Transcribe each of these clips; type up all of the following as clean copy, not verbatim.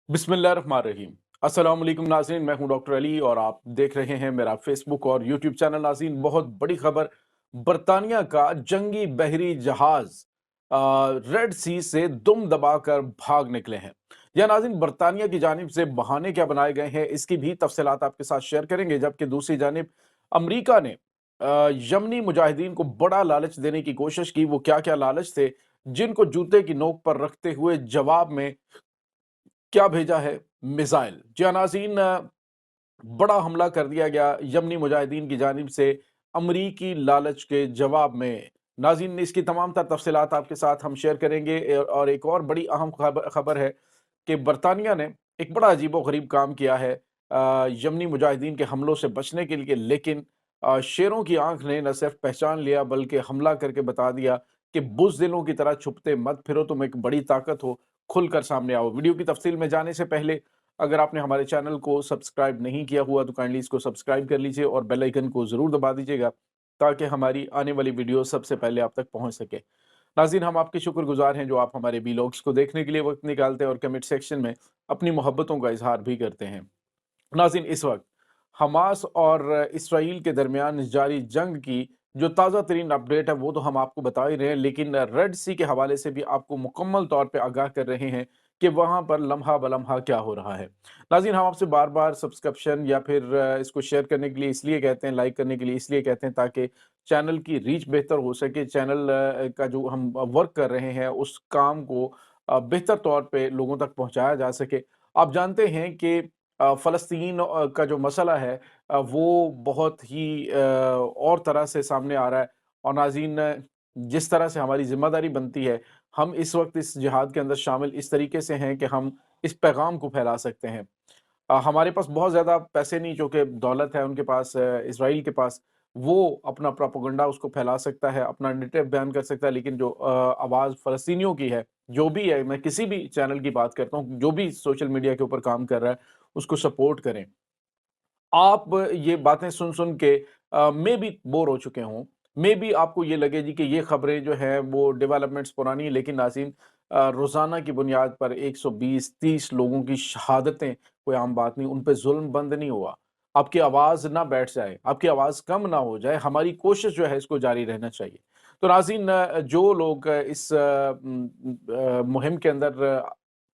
बिस्मिल्लाहिर्रहमानिर्रहीम। अस्सलाम वालेकुम नाज़रीन, मैं हूं डॉक्टर अली और आप देख रहे हैं मेरा फेसबुक और यूट्यूब चैनल। नाज़रीन, बहुत बड़ी खबर, बरतानिया का जंगी बहरी जहाज रेड सी से दुम दबाकर भाग निकले हैं। या नाज़रीन, बरतानिया की जानिब से बहाने क्या बनाए गए हैं, इसकी भी तफसीलात आपके साथ शेयर करेंगे। जबकि दूसरी जानिब अमरीका ने यमनी मुजाहिदीन को बड़ा लालच देने की कोशिश की। वो क्या क्या लालच थे जिनको जूते की नोक पर रखते हुए जवाब में क्या भेजा है? मिसाइल। जी हाँ नाज़रीन, बड़ा हमला कर दिया गया यमनी मुजाहिदीन की जानिब से अमरीकी लालच के जवाब में। नाज़रीन, इसकी तमाम तर तफसीलात आपके साथ हम शेयर करेंगे। और एक और बड़ी अहम खबर है कि बरतानिया ने एक बड़ा अजीबो-गरीब काम किया है यमनी मुजाहिदीन के हमलों से बचने के लिए। लेकिन शेरों की आँख ने न सिर्फ पहचान लिया बल्कि हमला करके बता दिया कि बुज़दिलों की तरह छुपते मत फिरो, तुम एक बड़ी ताकत हो, खुलकर सामने आओ। वीडियो की तफसील में जाने से पहले अगर आपने हमारे चैनल को सब्सक्राइब नहीं किया हुआ तो काइंडली इसको सब्सक्राइब कर लीजिए और बेल आइकन को ज़रूर दबा दीजिएगा ताकि हमारी आने वाली वीडियो सबसे पहले आप तक पहुंच सके। नाज़रीन, हम आपके शुक्रगुजार हैं जो आप हमारे वीलॉग्स को देखने के लिए वक्त निकालते हैं और कमेंट सेक्शन में अपनी मोहब्बतों का इजहार भी करते हैं। नाज़रीन, इस वक्त हमास और इसराइल के दरमियान जारी जंग की जो ताज़ा तरीन अपडेट है वो तो हम आपको बता ही रहे हैं, लेकिन रेड सी के हवाले से भी आपको मुकम्मल तौर पे आगाह कर रहे हैं कि वहाँ पर लम्हा बलम्हा क्या हो रहा है। नाज़रीन, हम आपसे बार बार सब्सक्रिप्शन या फिर इसको शेयर करने के लिए इसलिए कहते हैं, लाइक करने के लिए इसलिए कहते हैं ताकि चैनल की रीच बेहतर हो सके। चैनल का जो हम वर्क कर रहे हैं उस काम को बेहतर तौर पे लोगों तक पहुँचाया जा सके। आप जानते हैं कि फ़लस्तीन का जो मसला है वो बहुत ही और तरह से सामने आ रहा है। और नाज़रीन, जिस तरह से हमारी ज़िम्मेदारी बनती है, हम इस वक़्त इस जिहाद के अंदर शामिल इस तरीके से हैं कि हम इस पैगाम को फैला सकते हैं। हमारे पास बहुत ज़्यादा पैसे नहीं, जो कि दौलत है उनके पास, इज़राइल के पास, वो अपना प्रोपेगेंडा उसको फैला सकता है, अपना नैरेटिव बयान कर सकता है। लेकिन जो आवाज़ फ़लस्तीनियों की है, जो भी है, मैं किसी भी चैनल की बात करता हूँ, जो भी सोशल मीडिया के ऊपर काम कर रहा है, उसको सपोर्ट करें। आप ये बातें सुन-सुन के मेबी बोर हो चुके हों, मेबी आपको ये लगे जी कि ये खबरें जो हैं वो डेवलपमेंट्स पुरानी है। लेकिन नाज़रीन, रोज़ाना की बुनियाद पर 120-30 लोगों की शहादतें कोई आम बात नहीं, उन पे ज़ुल्म बंद नहीं हुआ। आपकी आवाज़ ना बैठ जाए, आपकी आवाज़ कम ना हो जाए, हमारी कोशिश जो है इसको जारी रहना चाहिए। तो नाज़रीन, जो लोग इस मुहिम के अंदर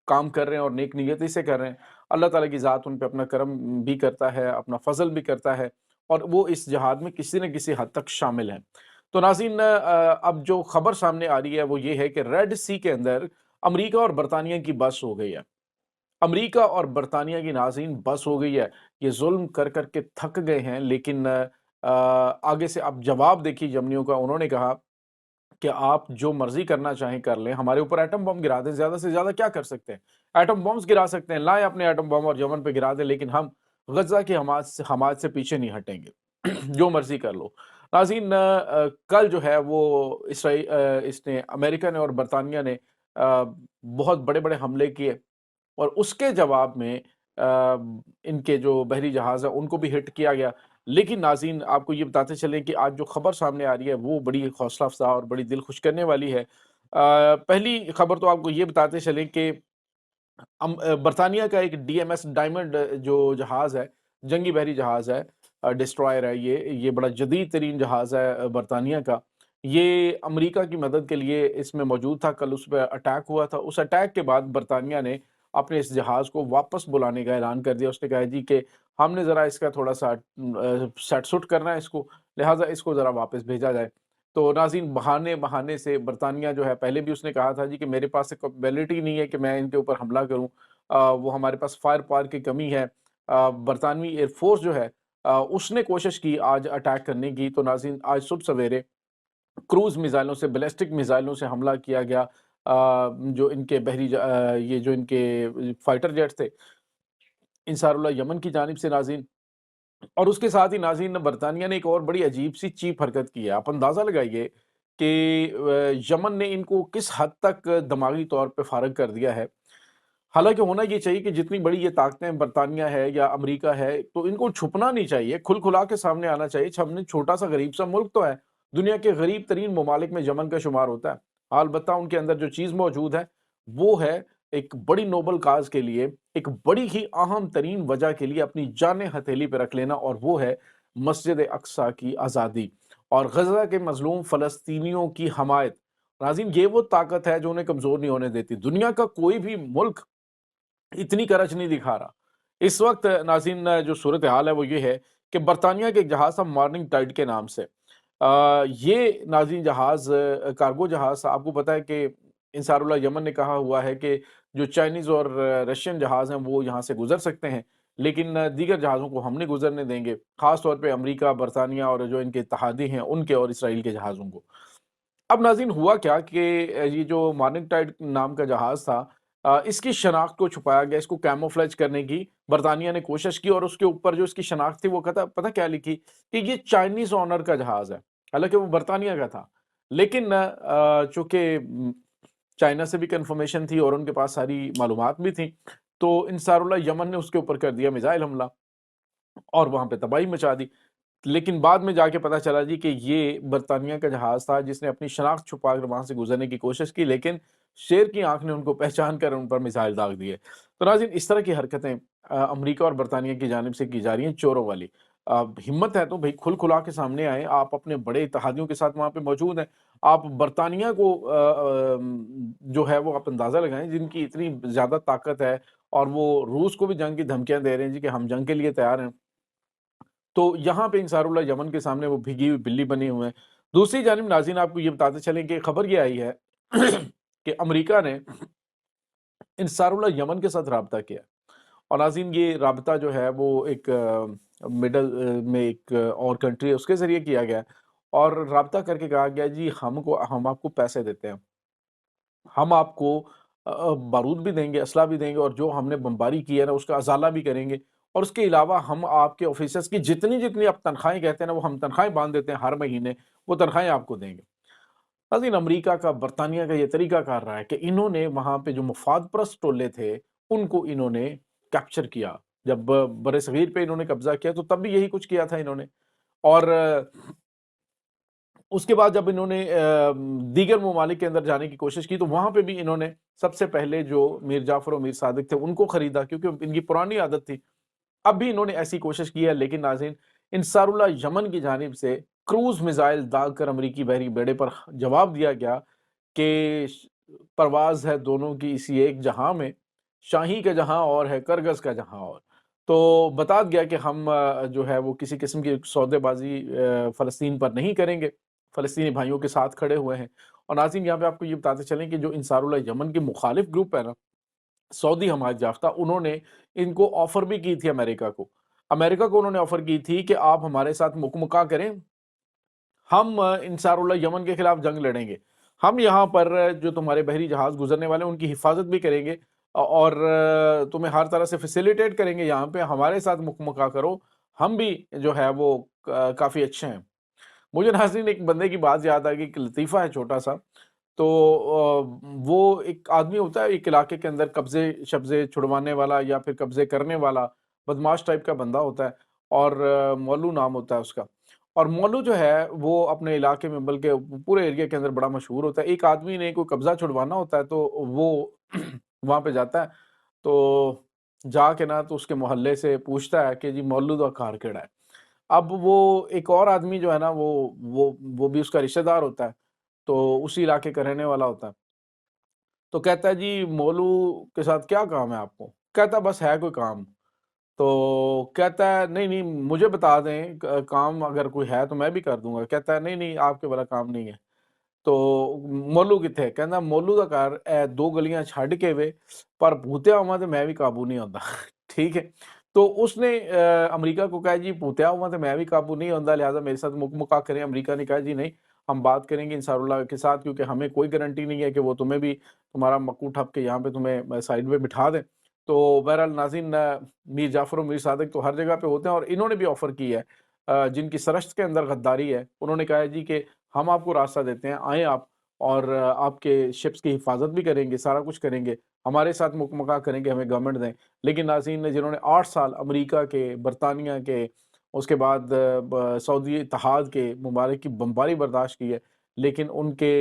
काम कर रहे हैं और नेक नीयती से कर रहे हैं, अल्लाह ताला की ज़ात उन पे अपना करम भी करता है, अपना फ़ज़ल भी करता है और वो इस जिहाद में किसी न किसी हद तक शामिल हैं। तो नाज़रीन, अब जो खबर सामने आ रही है वो ये है कि रेड सी के अंदर अमरीका और बरतानिया की बस हो गई है। अमरीका और बरतानिया की नाज़रीन बस हो गई है। ये ज़ुल्म कर के थक गए हैं। लेकिन आगे से आप जवाब देखिए यमनियों का। उन्होंने कहा कि आप जो मर्ज़ी करना चाहें कर लें, हमारे ऊपर एटम बम गिरा दें, ज़्यादा से ज़्यादा क्या कर सकते हैं? एटम बम्स गिरा सकते हैं, लाएँ अपने एटम बम और यमन पे गिरा दें, लेकिन हम गज़ा की हमाद से पीछे नहीं हटेंगे। जो मर्ज़ी कर लो। नाज़रीन, कल जो है वो इसने अमेरिका ने और बरतानिया ने बहुत बड़े-बड़े हमले किए और उसके जवाब में इनके जो बहरी जहाज़ हैं उनको भी हिट किया गया। लेकिन नाज़रीन, आपको ये बताते चलें कि आज जो खबर सामने आ रही है वो बड़ी हौसला अफ़ज़ा और बड़ी दिल खुश करने वाली है। पहली खबर तो आपको ये बताते चलें कि बरतानिया का एक डीएमएस डायमंड जो जहाज़ है, जंगी बहरी जहाज़ है, डिस्ट्रॉयर है ये बड़ा जदीद तरीन जहाज़ है बरतानिया का। ये अमेरिका की मदद के लिए इसमें मौजूद था, कल उस पे अटैक हुआ था। उस अटैक के बाद बरतानिया ने अपने इस जहाज़ को वापस बुलाने का ऐलान कर दिया। उसने कहा जी कि हमने ज़रा इसका थोड़ा-सा सेट-सुट करना है इसको, लिहाज़ा इसको ज़रा वापस भेजा जाए। तो नाज़रीन, बहाने-बहाने से बरतानिया जो है, पहले भी उसने कहा था जी कि मेरे पास कैपेबिलिटी नहीं है कि मैं इनके ऊपर हमला करूँ। वो हमारे पास फायर पावर की कमी है। बरतानवी एयर फ़ोर्स जो है उसने कोशिश की आज अटैक करने की। तो नाज़रीन, आज सुबह सवेरे क्रूज़ मिसाइलों से, बैलिस्टिक मिसाइलों से हमला किया गया। जो इनके ये जो इनके फाइटर जेट्स थे, इंसारुल्लाह यमन की जानिब से नाज़रीन। और उसके साथ ही नाज़रीन, बरतानिया ने एक और बड़ी अजीब-सी चीप हरकत की है। आप अंदाज़ा लगाइए कि यमन ने इनको किस हद तक दिमागी तौर पे फ़ारिग कर दिया है। हालाँकि होना ये चाहिए कि जितनी बड़ी ये ताकतें बरतानिया है या अमेरिका है, तो इनको छुपना नहीं चाहिए, खुल-खुला के सामने आना चाहिए। हमने छोटा-सा गरीब-सा मुल्क तो है, दुनिया के गरीब तरीन ममालिक में यमन का शुमार होता है। अलबत्ता उनके अंदर जो चीज़ मौजूद है, वो है एक बड़ी नोबल काज़ के लिए ایک بڑی ہی اہم ترین وجہ کے لیے اپنی جانیں ہتھیلی پہ رکھ لینا، اور وہ ہے مسجد اقصیٰ کی آزادی اور غزہ کے مظلوم فلسطینیوں کی حمایت۔ ناظرین، یہ وہ طاقت ہے جو انہیں کمزور نہیں ہونے دیتی۔ دنیا کا کوئی بھی ملک اتنی کرچ نہیں دکھا رہا۔ اس وقت ناظرین جو صورتحال ہے وہ یہ ہے کہ برطانیہ کے ایک جہاز تھا مارننگ ٹائڈ کے نام سے۔ یہ ناظرین جہاز کارگو جہاز تھا۔ آپ کو پتا ہے کہ انصار اللہ یمن نے کہا ہوا ہے کہ جو چائنیز اور رشین جہاز ہیں وہ یہاں سے گزر سکتے ہیں، لیکن دیگر جہازوں کو ہم نہیں گزرنے دیں گے، خاص طور پہ امریکہ، برطانیہ اور جو ان کے اتحادی ہیں ان کے اور اسرائیل کے جہازوں کو۔ اب ناظرین ہوا کیا کہ یہ جو مارننگ ٹائڈ نام کا جہاز تھا، اس کی شناخت کو چھپایا گیا، اس کو کیموفلیج کرنے کی برطانیہ نے کوشش کی، اور اس کے اوپر جو اس کی شناخت تھی وہ پتہ کیا لکھی کہ یہ چائنیز آنر کا جہاز ہے، حالانکہ وہ برطانیہ کا تھا۔ لیکن چونکہ چائنا سے بھی کنفرمیشن تھی اور ان کے پاس ساری معلومات بھی تھیں، تو انصار اللہ یمن نے اس کے اوپر کر دیا میزائل حملہ اور وہاں پہ تباہی مچا دی۔ لیکن بعد میں جا کے پتا چلا جی کہ یہ برطانیہ کا جہاز تھا جس نے اپنی شناخت چھپا کر وہاں سے گزرنے کی کوشش کی، لیکن شیر کی آنکھ نے ان کو پہچان کر ان پر میزائل داغ دیے۔ تو ناظرین، اس طرح کی حرکتیں امریکہ اور برطانیہ کی جانب سے کی جا رہی ہیں، چوروں والی۔ ہمت ہے تو بھئی کھل کھلا کے سامنے آئیں، آپ اپنے بڑے اتحادیوں کے ساتھ وہاں پہ موجود ہیں۔ آپ برطانیہ کو جو ہے وہ آپ اندازہ لگائیں جن کی اتنی زیادہ طاقت ہے، اور وہ روس کو بھی جنگ کی دھمکیاں دے رہے ہیں جی کہ ہم جنگ کے لیے تیار ہیں۔ تو یہاں پہ انصار اللہ یمن کے سامنے وہ بھیگی ہوئی بلی بنے ہوئے ہیں۔ دوسری جانب ناظرین آپ کو یہ بتاتے چلیں کہ خبر یہ آئی ہے کہ امریکہ نے انصار اللہ یمن کے ساتھ رابطہ کیا، اور ناظرین یہ رابطہ جو ہے وہ ایک مڈل میں ایک اور کنٹری ہے اس کے ذریعے کیا گیا، اور رابطہ کر کے کہا گیا جی ہم آپ کو پیسے دیتے ہیں، ہم آپ کو بارود بھی دیں گے، اسلحہ بھی دیں گے، اور جو ہم نے بمباری کی ہے نا اس کا ازالہ بھی کریں گے، اور اس کے علاوہ ہم آپ کے آفیسرز کی جتنی آپ تنخواہیں کہتے ہیں نا وہ ہم تنخواہیں باندھ دیتے ہیں ہر مہینے، وہ تنخواہیں آپ کو دیں گے۔ ناظرین، امریکہ کا، برطانیہ کا یہ طریقہ کار رہا ہے کہ انہوں نے وہاں پہ جو مفاد پرست ٹولے تھے ان کو انہوں نے کیپچر کیا۔ جب بر صغیر پہ انہوں نے قبضہ کیا تو تب بھی یہی کچھ کیا تھا انہوں نے، اور اس کے بعد جب انہوں نے دیگر ممالک کے اندر جانے کی کوشش کی تو وہاں پہ بھی انہوں نے سب سے پہلے جو میر جعفر و میر صادق تھے ان کو خریدا، کیونکہ ان کی پرانی عادت تھی۔ اب بھی انہوں نے ایسی کوشش کی ہے، لیکن ناظرین انصار اللہ یمن کی جانب سے کروز میزائل داغ کر امریکی بحری بیڑے پر جواب دیا گیا کہ پرواز ہے دونوں کی اسی ایک جہاں میں، شاہی کا جہاں اور ہے کرگس کا جہاں اور۔ تو بتا گیا کہ ہم جو ہے وہ کسی قسم کی سودے بازی فلسطین پر نہیں کریں گے، فلسطینی بھائیوں کے ساتھ کھڑے ہوئے ہیں۔ اور ناظرین یہاں پہ آپ کو یہ بتاتے چلیں کہ جو انصار اللہ یمن کے مخالف گروپ ہے نا، سعودی حمایت یافتہ، انہوں نے ان کو آفر بھی کی تھی امریکہ کو انہوں نے آفر کی تھی کہ آپ ہمارے ساتھ مکمکا کریں، ہم انصار اللہ یمن کے خلاف جنگ لڑیں گے، ہم یہاں پر جو تمہارے بحری جہاز گزرنے والے ہیں ان کی حفاظت بھی کریں گے، اور تمہیں ہر طرح سے فیسیلیٹیٹ کریں گے، یہاں پہ ہمارے ساتھ مکمکا کرو، ہم بھی جو ہے وہ کافی اچھے ہیں۔ مجھے ناظرین ایک بندے کی بات یاد آ گئی، ایک لطیفہ ہے چھوٹا سا۔ تو وہ ایک آدمی ہوتا ہے ایک علاقے کے اندر قبضے شبضے چھڑوانے والا یا پھر قبضے کرنے والا بدماش ٹائپ کا بندہ ہوتا ہے، اور مولو نام ہوتا ہے اس کا۔ اور مولو جو ہے وہ اپنے علاقے میں بلکہ پورے ایریا کے اندر بڑا مشہور ہوتا ہے۔ ایک آدمی نے کوئی قبضہ چھڑوانا ہوتا ہے تو وہ وہاں پہ جاتا ہے، تو جا کے نا تو اس کے محلے سے پوچھتا ہے کہ جی مولو دا کار کیڑا ہے۔ اب وہ ایک اور آدمی جو ہے نا وہ بھی اس کا رشتہ دار ہوتا ہے، تو اسی علاقے کا رہنے والا ہوتا ہے، تو کہتا ہے جی مولو کے ساتھ کیا کام ہے آپ کو؟ کہتا ہے بس ہے کوئی کام۔ تو کہتا ہے نہیں نہیں مجھے بتا دیں کام اگر کوئی ہے تو میں بھی کر دوں گا۔ کہتا ہے نہیں نہیں آپ کے والا کام نہیں ہے۔ تو مولو کتنے؟ کہنا مولو دا کار اے دو گلیاں چھڈ کے وے، پر بھوتیا ہوا تو میں بھی قابو نہیں ہوتا ٹھیک ہے۔ تو اس نے امریکہ کو کہا جی بھوتیا ہوا تو میں بھی قابو نہیں ہوتا، لہٰذا میرے ساتھ مکمکا کریں۔ امریکہ نے کہا جی نہیں، ہم بات کریں گے انصار اللہ کے ساتھ، کیونکہ ہمیں کوئی گارنٹی نہیں ہے کہ وہ تمہیں بھی تمہارا مکو ٹھپ کے یہاں پہ تمہیں سائڈ میں بٹھا دیں۔ تو بہرحال ناظرین میر جعفر و میر صادق تو ہر جگہ پہ ہوتے ہیں، اور انہوں نے بھی آفر کی ہے جن کی سرشت کے اندر غداری ہے، انہوں نے کہا ہے جی کہ ہم آپ کو راستہ دیتے ہیں، آئیں آپ، اور آپ کے شپس کی حفاظت بھی کریں گے، سارا کچھ کریں گے، ہمارے ساتھ مکمکا کریں گے، ہمیں گورنمنٹ دیں۔ لیکن ناظرین نے جنہوں نے 8 سال امریکہ کے، برطانیہ کے، اس کے بعد سعودی اتحاد کے ممالک کی بمباری برداشت کی ہے، لیکن ان کے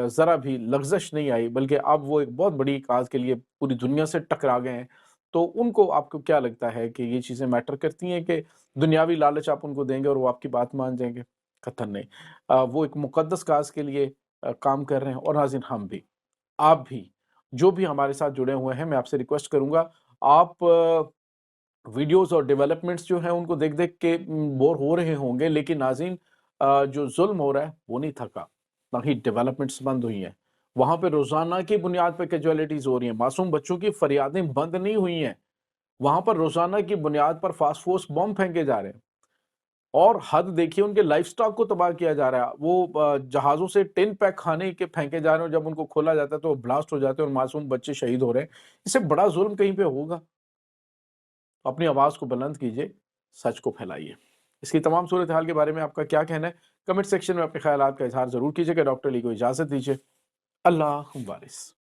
ذرا بھی لغزش نہیں آئی، بلکہ اب وہ ایک بہت بڑی کاز کے لیے پوری دنیا سے ٹکرا گئے ہیں۔ تو उनको आपको क्या लगता है कि ये चीज़ें मैटर करती हैं कि दुनियावी लालच आप उनको देंगे और वो आपकी बात मान जाएँगे? कतई नहीं। वो एक मुक़द्दस काज़ के लिए काम कर रहे हैं और नाज़रीन हम भी, आप भी, जो भी हमारे साथ जुड़े हुए हैं, मैं आपसे रिक्वेस्ट करूँगा आप वीडियोज़ और डेवलपमेंट्स जो हैं उनको देख-देख के बोर हो रहे होंगे लेकिन नाज़रीन जो ज़ुल्म हो रहा है वो नहीं थका, ना ही डेवलपमेंट्स बंद हुई हैं। वहाँ पे रोज़ाना की बुनियाद पे कैज़ुअलिटीज़ हो रही हैं, मासूम बच्चों की फरियादें बंद नहीं हुई हैं। वहाँ पर रोज़ाना की बुनियाद पर फ़ास्फोर्स बम फेंके जा रहे हैं और हद देखिए उनके लाइफ़स्टॉक को तबाह किया जा रहा है। वो जहाज़ों से टिन पैक खाने के फेंके जा रहे हैं और जब उनको खोला जाता है तो वो ब्लास्ट हो जाते हैं और मासूम बच्चे शहीद हो रहे हैं। इससे बड़ा ज़ुल्म कहीं पे होगा? अपनी आवाज़ को बुलंद कीजिए, सच को फैलाइए। इसकी तमाम सूरत-हाल के बारे में आपका क्या कहना है? कमेंट सेक्शन में अपने ख़यालात का इज़हार ज़रूर कीजिएगा। डॉक्टर अली को इजाज़त दीजिए। अल्लाह वारिस।